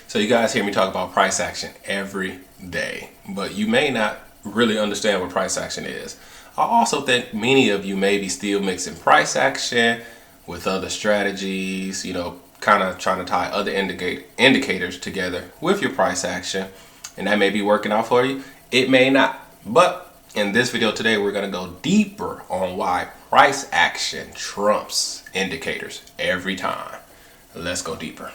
So you guys hear me talk about price action every day, but you may not really understand what price action is. I also think many of you may be still mixing price action with other strategies, kind of trying to tie other indicators together with your price action, and that may be working out for you. It may not. But in this video today, we're going to go deeper on why price action trumps indicators every time. Let's go deeper.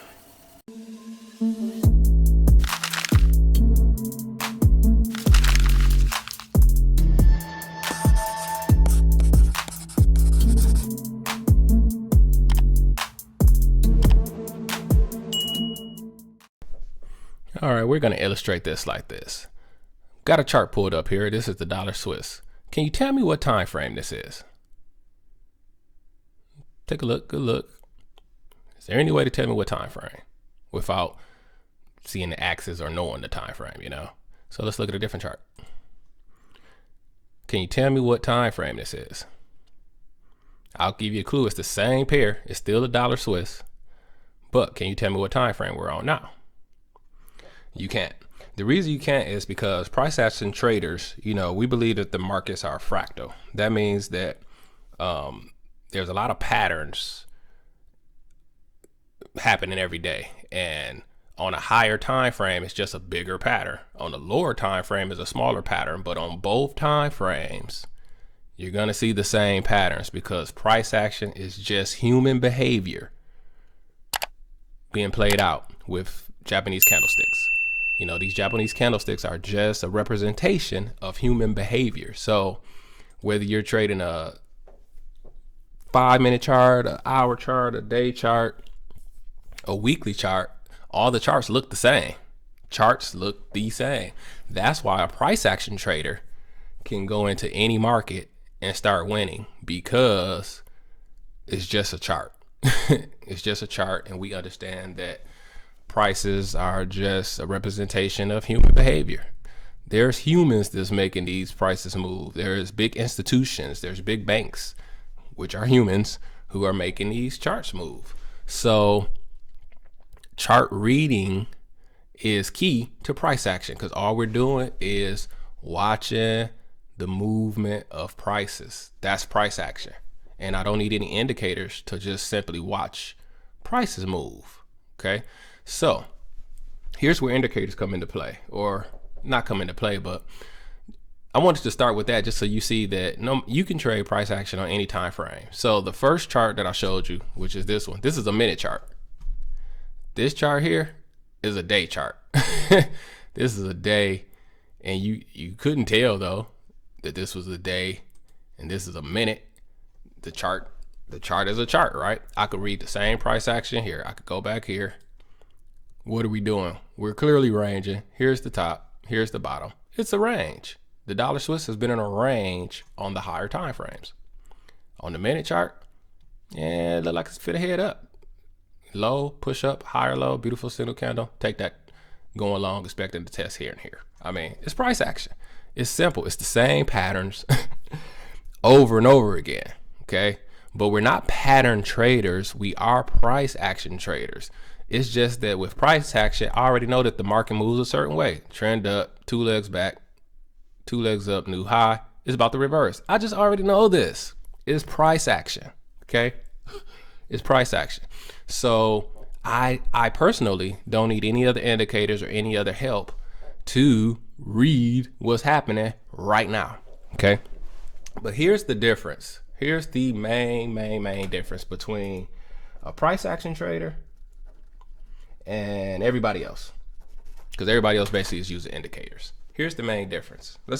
All right, we're going to illustrate this like this. Got a chart pulled up here. This is the dollar Swiss. Can you tell me what time frame this is? Take a look. Good look. Is there any way to tell me what time frame without seeing the axis or knowing the time frame, So let's look at a different chart. Can you tell me what time frame this is? I'll give you a clue. It's the same pair. It's still the dollar Swiss. But can you tell me what time frame we're on now? You can't. The reason you can't is because price action traders, we believe that the markets are fractal. That means that there's a lot of patterns happening every day, and on a higher time frame, it's just a bigger pattern. On the lower time frame is a smaller pattern, but on both time frames, you're gonna see the same patterns because price action is just human behavior being played out with Japanese candlesticks. These Japanese candlesticks are just a representation of human behavior. So whether you're trading a 5-minute chart, an hour chart, a day chart, a weekly chart, all the charts look the same. Charts look the same. That's why a price action trader can go into any market and start winning, because it's just a chart. It's just a chart, and we understand that prices are just a representation of human behavior. There's humans that's making these prices move. There's big institutions, there's big banks, which are humans, who are making these charts move. So chart reading is key to price action, because all we're doing is watching the movement of prices. That's price action. And I don't need any indicators to just simply watch prices move. Okay. So here's where indicators come into play, or not come into play, but I wanted to start with that just so you see that you can trade price action on any time frame. So the first chart that I showed you, which is this one, this is a minute chart. This chart here is a day chart. This is a day, and you couldn't tell though that this was a day and this is a minute. The chart is a chart, right? I could read the same price action here. I could go back here. What are we doing? We're clearly ranging. Here's the top, here's the bottom. It's a range. The dollar Swiss has been in a range on the higher time frames. On the minute chart, yeah, it look like it's fit a head up. Low, push up, higher low, beautiful single candle. Take that, go along, expecting to test here and here. I mean, it's price action. It's simple. It's the same patterns over and over again, okay? But we're not pattern traders. We are price action traders. It's just that with price action, I already know that the market moves a certain way. Trend up, 2 legs back, 2 legs up, new high. It's about the reverse. I just already know this. It's price action, okay? It's price action. So I personally don't need any other indicators or any other help to read what's happening right now, okay? But here's the difference. Here's the main difference between a price action trader and everybody else, because everybody else basically is using indicators. Here's the main difference. I'm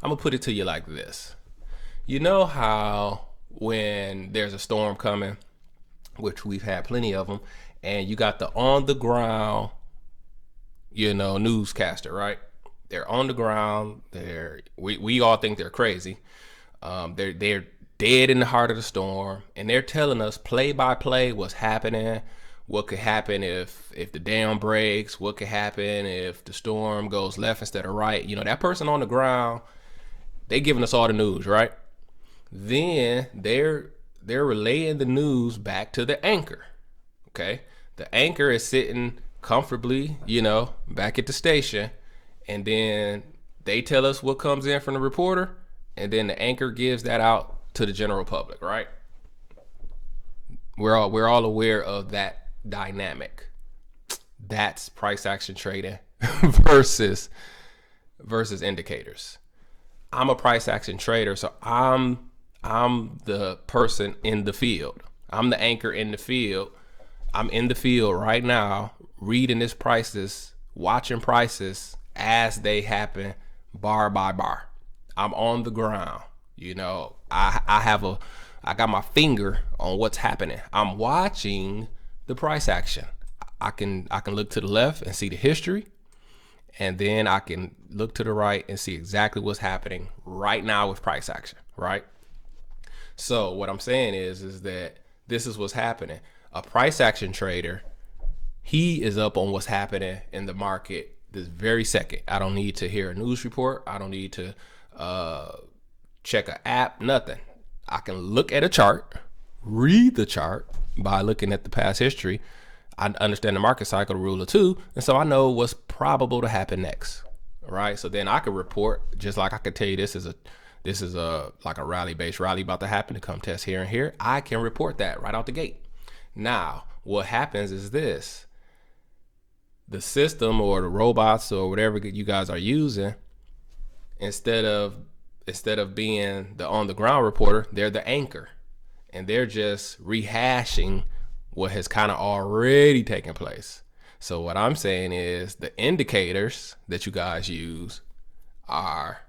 gonna put it to you like this. You know how when there's a storm coming, which we've had plenty of them, and you got the on the ground, newscaster, right? They're on the ground. We all think they're crazy. They're dead in the heart of the storm, and they're telling us play by play what's happening. What could happen if the dam breaks? What could happen if the storm goes left instead of right? That person on the ground, they giving us all the news, right? Then they're relaying the news back to the anchor. Okay, the anchor is sitting comfortably, you know, back at the station, and then they tell us what comes in from the reporter, and then the anchor gives that out to the general public, right? We're all aware of that dynamic. That's price action trading versus indicators. I'm a price action trader, so I'm the person in the field. I'm the anchor in the field. I'm in the field right now, reading this prices, watching prices as they happen, bar by bar. I'm on the ground. You know, I got my finger on what's happening. I'm watching the price action. I can look to the left and see the history, and then I can look to the right and see exactly what's happening right now with price action, right? So what I'm saying is that this is what's happening. A price action trader, he is up on what's happening in the market this very second. I don't need to hear a news report. I don't need to check an app, nothing. I can look at a chart, read the chart by looking at the past history. I understand the market cycle, the rule of two, and so I know what's probable to happen next, right? So then I could report, just like I could tell you this is a like a rally-based rally about to happen to come test here and here. I can report that right out the gate. Now, what happens is this: the system or the robots or whatever you guys are using, instead of being the on the ground reporter, they're the anchor, and they're just rehashing what has kind of already taken place. So what I'm saying is the indicators that you guys use are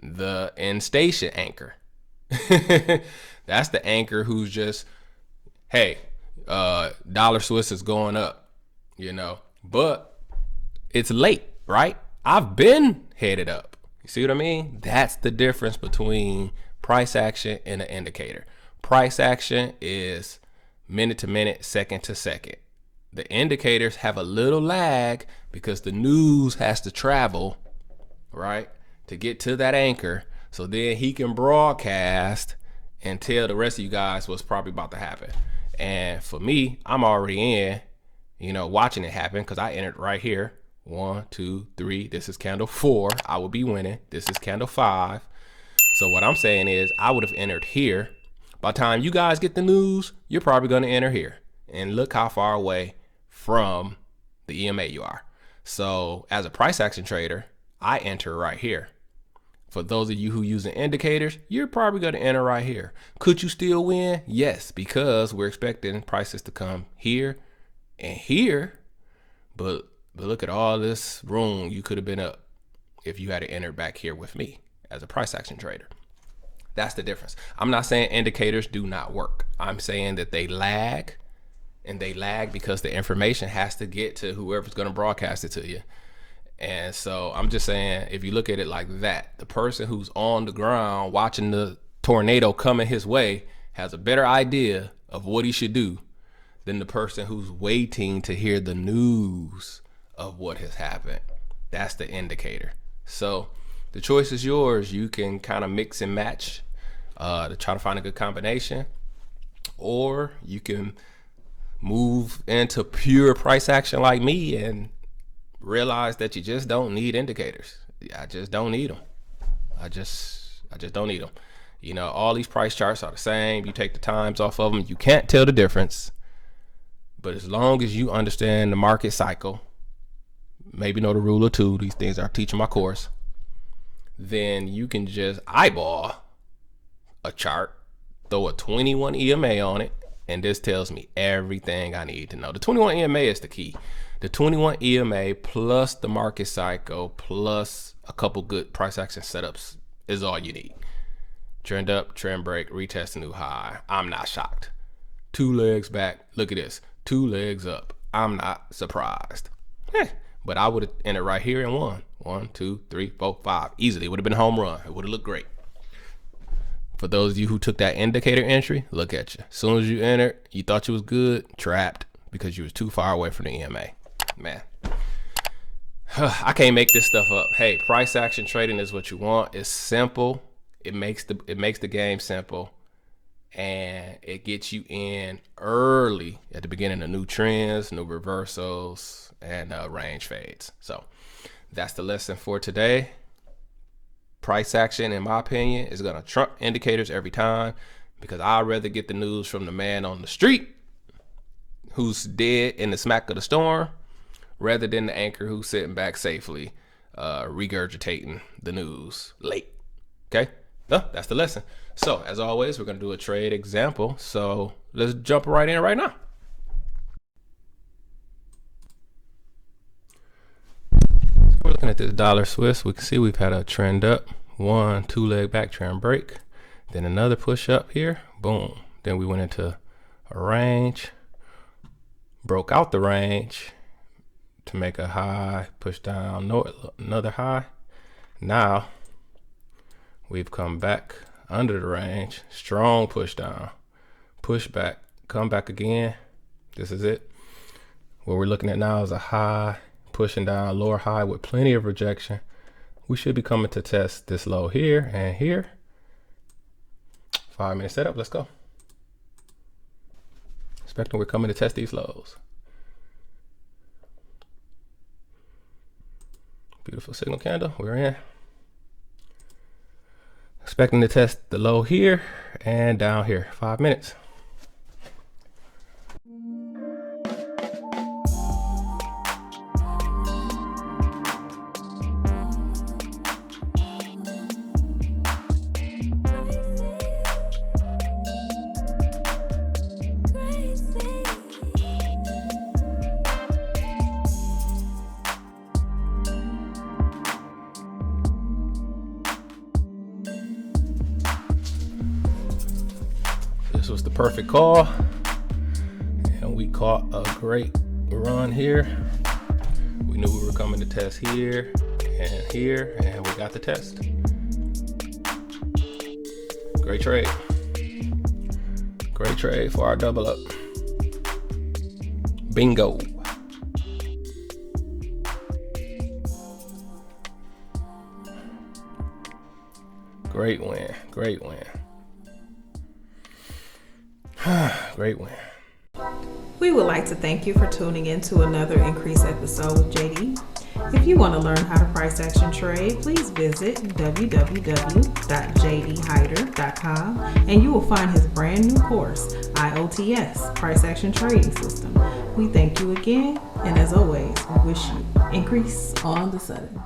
the in station anchor. That's the anchor who's just, hey, dollar Swiss is going up, you know, but it's late, right? I've been headed up. You see what I mean? That's the difference between price action and an indicator. Price action is minute to minute, second to second. The indicators have a little lag because the news has to travel, right, to get to that anchor. So then he can broadcast and tell the rest of you guys what's probably about to happen. And for me, I'm already in, you know, watching it happen because I entered right here. 1, 2, 3. This is candle 4. I will be winning. This is candle 5. So what I'm saying is I would have entered here. By the time you guys get the news, you're probably going to enter here. And look how far away from the EMA you are. So as a price action trader, I enter right here. For those of you who using indicators, you're probably going to enter right here. Could you still win? Yes, because we're expecting prices to come here and here. But look at all this room you could have been up if you had to enter back here with me as a price action trader. That's the difference. I'm not saying indicators do not work. I'm saying that they lag, and they lag because the information has to get to whoever's going to broadcast it to you. And so I'm just saying, if you look at it like that, the person who's on the ground watching the tornado coming his way has a better idea of what he should do than the person who's waiting to hear the news of what has happened. That's the indicator. So the choice is yours. You can kind of mix and match to try to find a good combination, or you can move into pure price action like me and realize that you just don't need indicators. I just don't need them. I just don't need them. You know, all these price charts are the same. You take the times off of them, you can't tell the difference. But as long as you understand the market cycle, maybe know the rule of two, these things I teach in my course, then you can just eyeball a chart, throw a 21 EMA on it, and this tells me everything I need to know. The 21 EMA is the key. The 21 EMA plus the market cycle plus a couple good price action setups is all you need. Trend up, trend break, retest a new high. I'm not shocked. 2 legs back. Look at this. 2 legs up. I'm not surprised. But I would have entered right here and won. 1, 2, 3, 4, 5. Easily. It would have been a home run. It would have looked great. For those of you who took that indicator entry, look at you. As soon as you entered, you thought you was good, trapped because you was too far away from the EMA. Man, I can't make this stuff up. Hey, price action trading is what you want. It's simple. It makes the game simple. and it gets you in early at the beginning of new trends, new reversals, and range fades. So that's the lesson for today. Price action, in my opinion, is going to trump indicators every time, because I'd rather get the news from the man on the street who's dead in the smack of the storm rather than the anchor who's sitting back safely regurgitating the news late. Okay, that's the lesson. So as always, we're going to do a trade example. So let's jump right in right now. So we're looking at this dollar Swiss. We can see we've had a trend up, 1 2-leg back trend break, then another push up here, boom. Then we went into a range, broke out the range to make a high, push down, another high. Now we've come back under the range, strong push down, push back, come back again. This is it. What we're looking at now is a high, pushing down, lower high with plenty of rejection. We should be coming to test this low here and here. 5-minute setup, let's go. Expecting we're coming to test these lows. Beautiful signal candle, we're in. Expecting to test the low here and down here, 5 minutes. This was the perfect call, and we caught a great run here. We knew we were coming to test here, and we got the test. Great trade. Great trade for our double up. Bingo. Great win, great win. Great win. We would like to thank you for tuning in to another Increase episode with JD. If you want to learn how to price action trade, please visit www.jdhyder.com and you will find his brand new course, IOTS, Price Action Trading System. We thank you again, and as always, we wish you increase on the sudden.